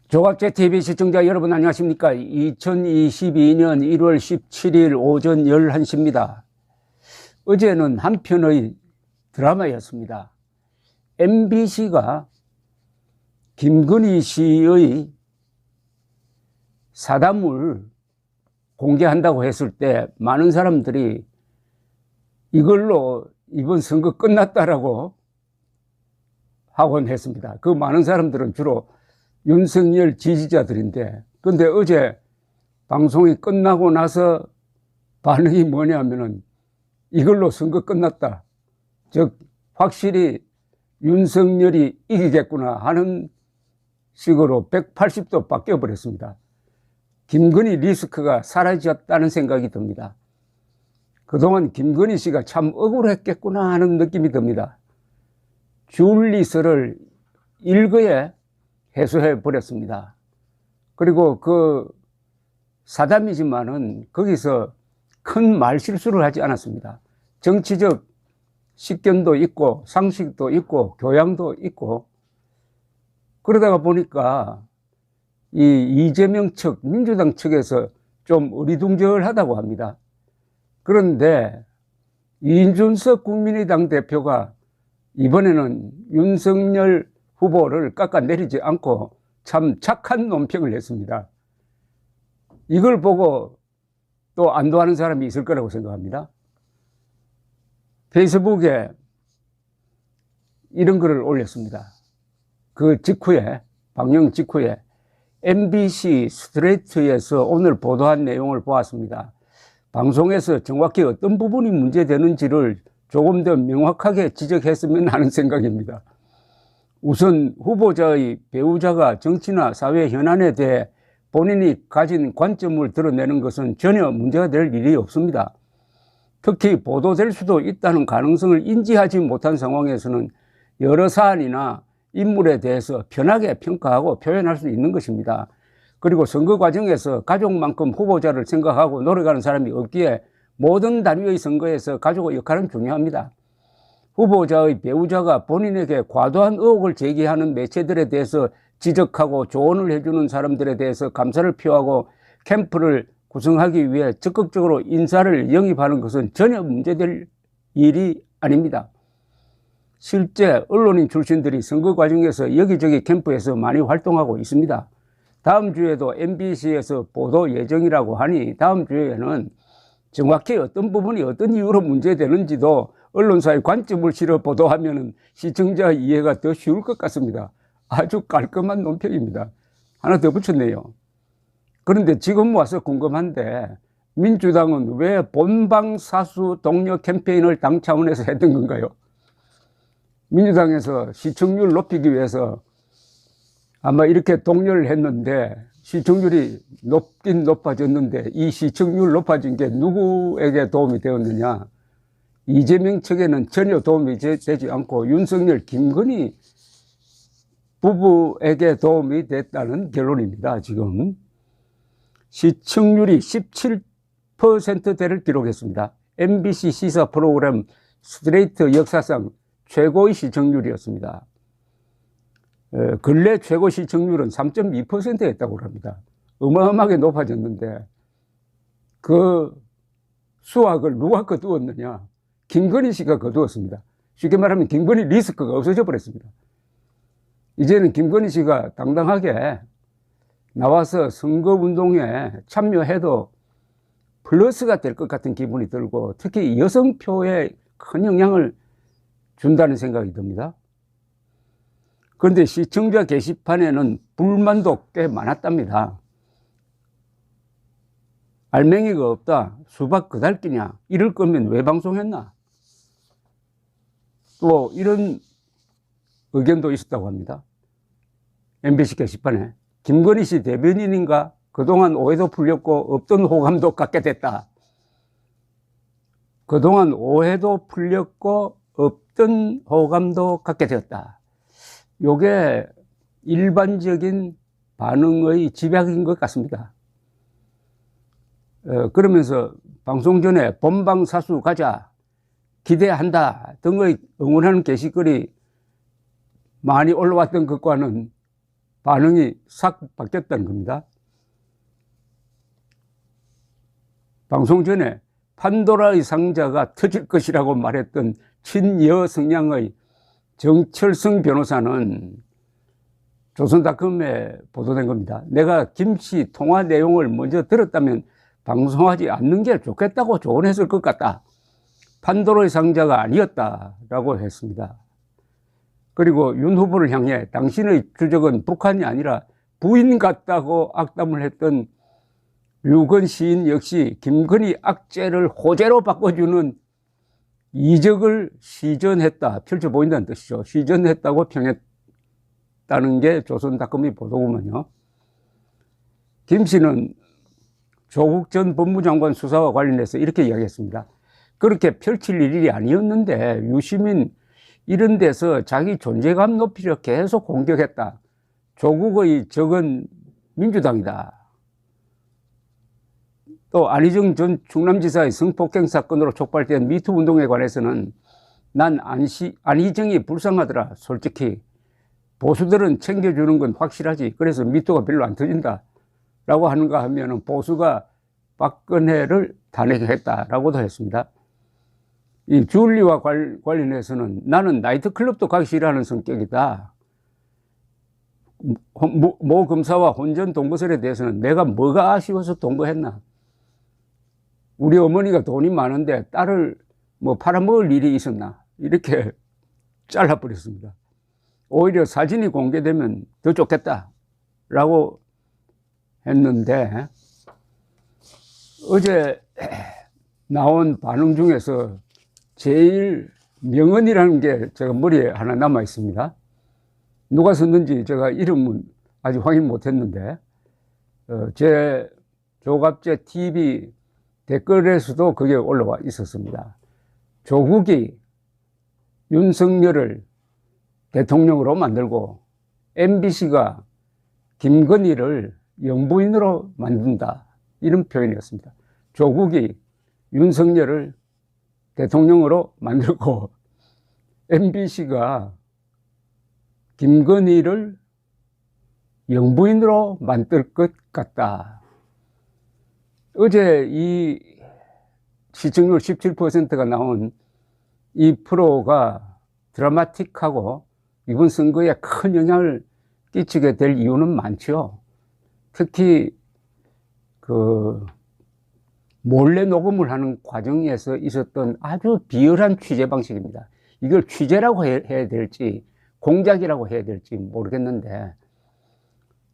조갑제TV 시청자 여러분 안녕하십니까. 2022년 1월 17일 오전 11시입니다. 어제는 한 편의 드라마였습니다. MBC가 김건희 씨의 사담을 공개한다고 했을 때 많은 사람들이 이걸로 이번 선거 끝났다라고 하곤 했습니다. 그 많은 사람들은 주로 윤석열 지지자들인데, 근데 어제 방송이 끝나고 나서 반응이 뭐냐면은 이걸로 선거 끝났다. 즉, 확실히 윤석열이 이기겠구나 하는 식으로 180도 바뀌어버렸습니다. 김건희 리스크가 사라졌다는 생각이 듭니다. 그동안 김건희 씨가 참 억울했겠구나 하는 느낌이 듭니다. 줄리스를 일거에 해소해 버렸습니다. 그리고 그 사담이지만은 거기서 큰 말실수를 하지 않았습니다. 정치적 식견도 있고 상식도 있고 교양도 있고, 그러다가 보니까 이 이재명 측, 민주당 측에서 좀 어리둥절하다고 합니다. 그런데 이준석 국민의당 대표가 이번에는 윤석열 후보를 깎아내리지 않고 참 착한 논평을 했습니다. 이걸 보고 또 안도하는 사람이 있을 거라고 생각합니다. 페이스북에 이런 글을 올렸습니다. 그 직후에, 방영 직후에 MBC 스트레이트에서 오늘 보도한 내용을 보았습니다. 방송에서 정확히 어떤 부분이 문제되는지를 조금 더 명확하게 지적했으면 하는 생각입니다. 우선 후보자의 배우자가 정치나 사회 현안에 대해 본인이 가진 관점을 드러내는 것은 전혀 문제가 될 일이 없습니다. 특히 보도될 수도 있다는 가능성을 인지하지 못한 상황에서는 여러 사안이나 인물에 대해서 편하게 평가하고 표현할 수 있는 것입니다. 그리고 선거 과정에서 가족만큼 후보자를 생각하고 노력하는 사람이 없기에 모든 단위의 선거에서 가족의 역할은 중요합니다. 후보자의 배우자가 본인에게 과도한 의혹을 제기하는 매체들에 대해서 지적하고 조언을 해주는 사람들에 대해서 감사를 표하고 캠프를 구성하기 위해 적극적으로 인사를 영입하는 것은 전혀 문제될 일이 아닙니다. 실제 언론인 출신들이 선거 과정에서 여기저기 캠프에서 많이 활동하고 있습니다. 다음 주에도 MBC에서 보도 예정이라고 하니 다음 주에는 정확히 어떤 부분이 어떤 이유로 문제되는지도 언론사의 관점을 실어 보도하면 시청자 이해가 더 쉬울 것 같습니다. 아주 깔끔한 논평입니다. 하나 더 붙였네요. 그런데 지금 와서 궁금한데, 민주당은 왜 본방사수 독려 캠페인을 당 차원에서 했던 건가요? 민주당에서 시청률 높이기 위해서 아마 이렇게 독려를 했는데, 시청률이 높긴 높아졌는데 이 시청률 높아진 게 누구에게 도움이 되었느냐? 이재명 측에는 전혀 도움이 되지 않고 윤석열, 김건희 부부에게 도움이 됐다는 결론입니다. 지금 시청률이 17%대를 기록했습니다. MBC 시사 프로그램 스트레이트 역사상 최고의 시청률이었습니다. 근래 최고 시청률은 3.2%였다고 합니다. 어마어마하게 높아졌는데 그 수확을 누가 거두었느냐? 김건희 씨가 거두었습니다. 쉽게 말하면 김건희 리스크가 없어져 버렸습니다. 이제는 김건희 씨가 당당하게 나와서 선거운동에 참여해도 플러스가 될 것 같은 기분이 들고, 특히 여성표에 큰 영향을 준다는 생각이 듭니다. 그런데 시청자 게시판에는 불만도 꽤 많았답니다. 알맹이가 없다, 수박 그달끼냐, 이럴 거면 왜 방송했나? 또 이런 의견도 있었다고 합니다. MBC 게시판에 김건희 씨 대변인인가? 그동안 오해도 풀렸고 없던 호감도 갖게 됐다. 그동안 오해도 풀렸고 없던 호감도 갖게 되었다. 요게 일반적인 반응의 집약인 것 같습니다. 그러면서 방송 전에 본방사수 가자, 기대한다 등의 응원하는 게시글이 많이 올라왔던 것과는 반응이 싹 바뀌었다는 겁니다. 방송 전에 판도라의 상자가 터질 것이라고 말했던 친여 성향의 정철성 변호사는 조선닷컴에 보도된 겁니다. 내가 김씨 통화 내용을 먼저 들었다면 방송하지 않는 게 좋겠다고 조언했을 것 같다. 판도라의 상자가 아니었다라고 했습니다. 그리고 윤 후보를 향해 당신의 주적은 북한이 아니라 부인 같다고 악담을 했던 류건 시인 역시 김건희 악재를 호재로 바꿔주는 이적을 시전했다. 펼쳐 보인다는 뜻이죠. 시전했다고 평했다는 게 조선닷컴이 보도구먼요. 김 씨는 조국 전 법무장관 수사와 관련해서 이렇게 이야기했습니다. 그렇게 펼칠 일이 아니었는데 유시민 이런 데서 자기 존재감 높이려 계속 공격했다. 조국의 적은 민주당이다. 또 안희정 전 충남지사의 성폭행 사건으로 촉발된 미투 운동에 관해서는 난 안희정이 불쌍하더라. 솔직히 보수들은 챙겨주는 건 확실하지. 그래서 미투가 별로 안 터진다 라고 하는가 하면 보수가 박근혜를 탄핵했다라고도 했습니다. 이 줄리와 관련해서는 나는 나이트클럽도 가기 싫어하는 성격이다. 모 검사와 혼전 동거설에 대해서는 내가 뭐가 아쉬워서 동거했나. 우리 어머니가 돈이 많은데 딸을 뭐 팔아먹을 일이 있었나. 이렇게 잘라버렸습니다. 오히려 사진이 공개되면 더 좋겠다라고 했는데 어제 나온 반응 중에서 제일 명언이라는 게 제가 머리에 하나 남아 있습니다. 누가 썼는지 제가 이름은 아직 확인 못 했는데 제 조갑제 TV 댓글에서도 그게 올라와 있었습니다. 조국이 윤석열을 대통령으로 만들고 MBC가 김건희를 영부인으로 만든다. 이런 표현이었습니다. 조국이 윤석열을 대통령으로 만들고 MBC가 김건희를 영부인으로 만들 것 같다. 어제 이 시청률 17%가 나온 이 프로가 드라마틱하고 이번 선거에 큰 영향을 끼치게 될 이유는 많죠. 특히 몰래 녹음을 하는 과정에서 있었던 아주 비열한 취재 방식입니다. 이걸 취재라고 해야 될지 공작이라고 해야 될지 모르겠는데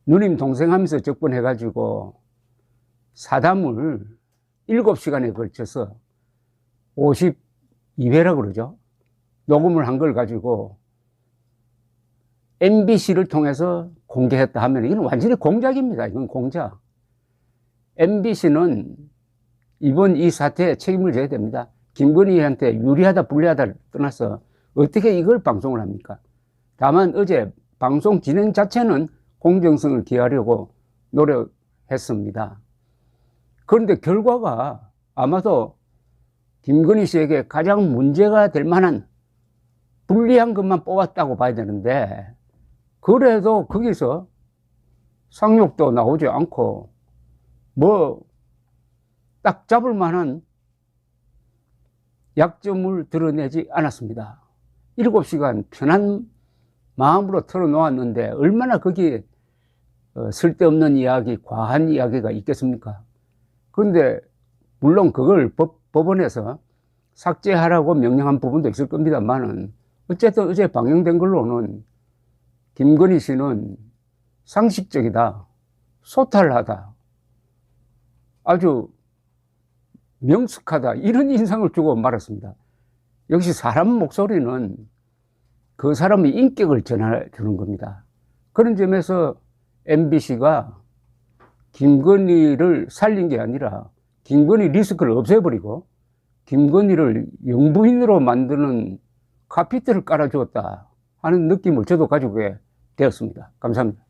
누님 동생 하면서 접근해가지고 사담을 7시간에 걸쳐서 52회라 그러죠. 녹음을 한 걸 가지고 MBC를 통해서 공개했다 하면 이건 완전히 공작입니다. 이건 공작. MBC는 이번 이 사태에 책임을 져야 됩니다. 김건희한테 유리하다 불리하다를 떠나서 어떻게 이걸 방송을 합니까? 다만 어제 방송 진행 자체는 공정성을 기하려고 노력했습니다. 그런데 결과가 아마도 김건희 씨에게 가장 문제가 될 만한 불리한 것만 뽑았다고 봐야 되는데 그래도 거기서 상욕도 나오지 않고 뭐 딱 잡을 만한 약점을 드러내지 않았습니다. 7시간 편한 마음으로 털어놓았는데 얼마나 거기에 쓸데없는 이야기, 과한 이야기가 있겠습니까? 그런데 물론 그걸 법원에서 삭제하라고 명령한 부분도 있을 겁니다만은 어쨌든 어제 방영된 걸로는 김건희 씨는 상식적이다, 소탈하다, 아주 명숙하다 이런 인상을 주고 말았습니다. 역시 사람 목소리는 그 사람의 인격을 전해주는 겁니다. 그런 점에서 MBC가 김건희를 살린 게 아니라 김건희 리스크를 없애버리고 김건희를 영부인으로 만드는 카피트를 깔아주었다 하는 느낌을 저도 가지고 되었습니다. 감사합니다.